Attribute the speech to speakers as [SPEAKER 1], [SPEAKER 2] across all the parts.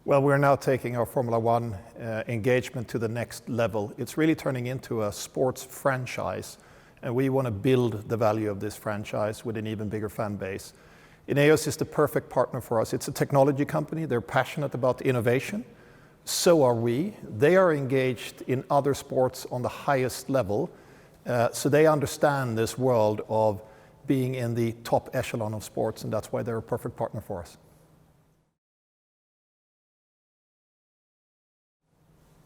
[SPEAKER 1] Well, we're now taking our Formula One engagement to the next level. It's really turning into a sports franchise, and we want to build the value of this franchise with an even bigger fan base. Ineos is the perfect partner for us. It's a technology company. They're passionate about innovation. So are we. They are engaged in other sports on the highest level, so they understand this world of being in the top echelon of sports, and that's why they're a perfect partner for us.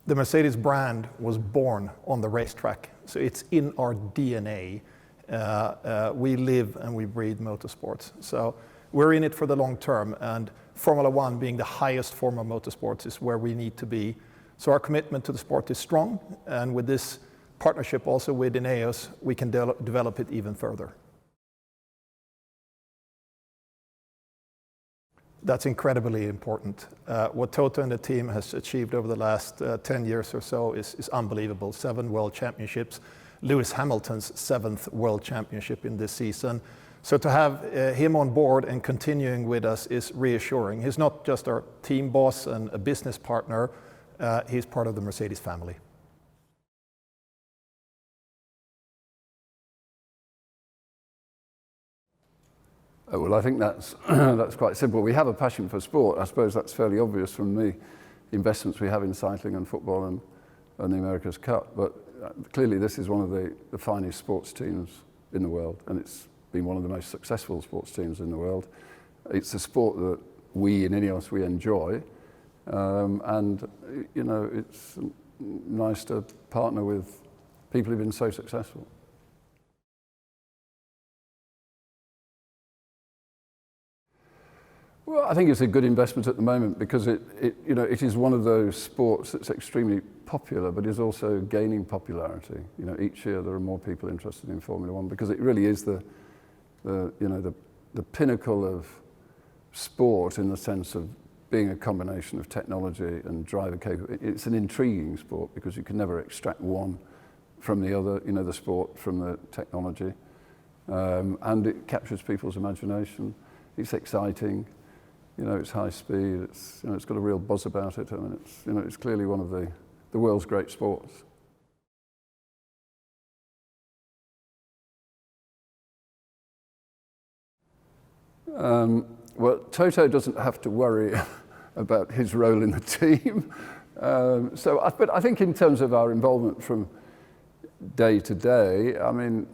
[SPEAKER 1] The Mercedes brand was born on the racetrack, so it's in our DNA. We live and we breathe motorsports. So we're in it for the long term, and Formula One being the highest form of motorsports is where we need to be. So our commitment to the sport is strong, and with this partnership also with Ineos, we can develop it even further. That's incredibly important. What Toto and the team has achieved over the last 10 years or so is unbelievable. 7 world championships, Lewis Hamilton's 7th world championship in this season. So to have him on board and continuing with us is reassuring. He's not just our team boss and a business partner, he's part of the Mercedes family.
[SPEAKER 2] Well, I think that's quite simple. We have a passion for sport. I suppose that's fairly obvious from the investments we have in cycling and football and the America's Cup. But clearly this is one of the finest sports teams in the world, and it's been one of the most successful sports teams in the world. It's a sport that we in Ineos, we enjoy. And, you know, it's nice to partner with people who've been so successful. Well, I think it's a good investment at the moment because it is one of those sports that's extremely popular, but is also gaining popularity. You know, each year there are more people interested in Formula One because it really is the pinnacle of sport in the sense of being a combination of technology and driver capability. It's an intriguing sport because you can never extract one from the other. You know, the sport from the technology, and it captures people's imagination. It's exciting. You know, it's high speed, it's got a real buzz about it. I mean, it's clearly one of the world's great sports. Well, Toto doesn't have to worry about his role in the team. But I think in terms of our involvement from day to day, I mean,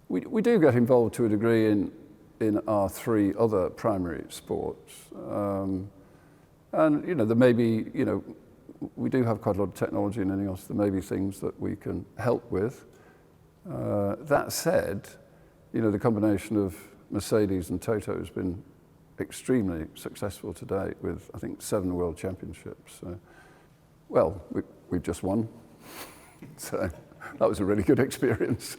[SPEAKER 2] we do get involved to a degree in our 3 other primary sports. And, you know, there may be, you know, we do have quite a lot of technology in Ineos. There may be things that we can help with. That said, you know, the combination of Mercedes and Toto has been extremely successful to date with, I think, 7 world championships. Well, we've just won. So that was a really good experience.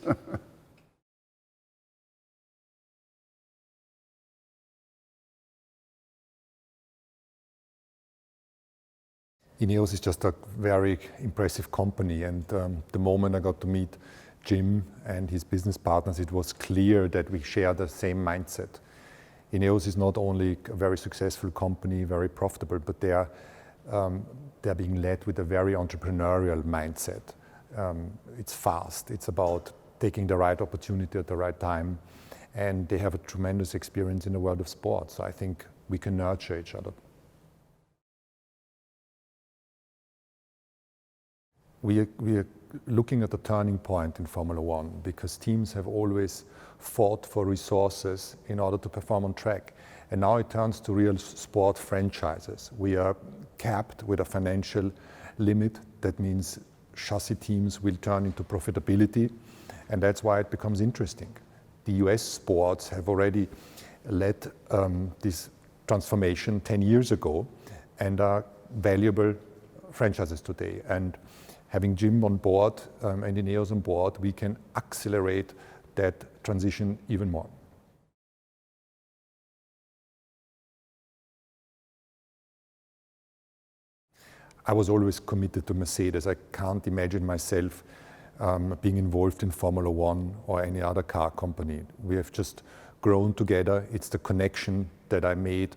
[SPEAKER 3] Ineos is just a very impressive company, and the moment I got to meet Jim and his business partners, it was clear that we share the same mindset. Ineos is not only a very successful company, very profitable, but they're being led with a very entrepreneurial mindset. It's fast, it's about taking the right opportunity at the right time, and they have a tremendous experience in the world of sports. So I think we can nurture each other. We are looking at a turning point in Formula One because teams have always fought for resources in order to perform on track. And now it turns to real sport franchises. We are capped with a financial limit. That means chassis teams will turn into profitability, and that's why it becomes interesting. The US sports have already led this transformation 10 years ago and are valuable franchises today. And having Jim on board and Ineos on board, we can accelerate that transition even more. I was always committed to Mercedes. I can't imagine myself being involved in Formula One or any other car company. We have just grown together. It's the connection that I made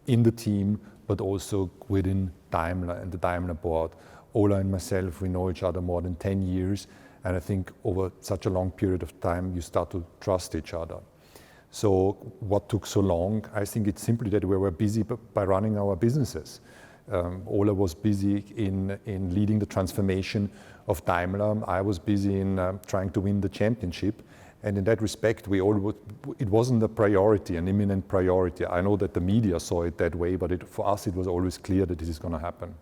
[SPEAKER 3] in the team but also within Daimler and the Daimler board. Ola and myself, we know each other more than 10 years, and I think over such a long period of time, you start to trust each other. So what took so long? I think it's simply that we were busy by running our businesses. Ola was busy in leading the transformation of Daimler. I was busy in trying to win the championship. And in that respect, it wasn't a priority, an imminent priority. I know that the media saw it that way, but for us, it was always clear that this is going to happen.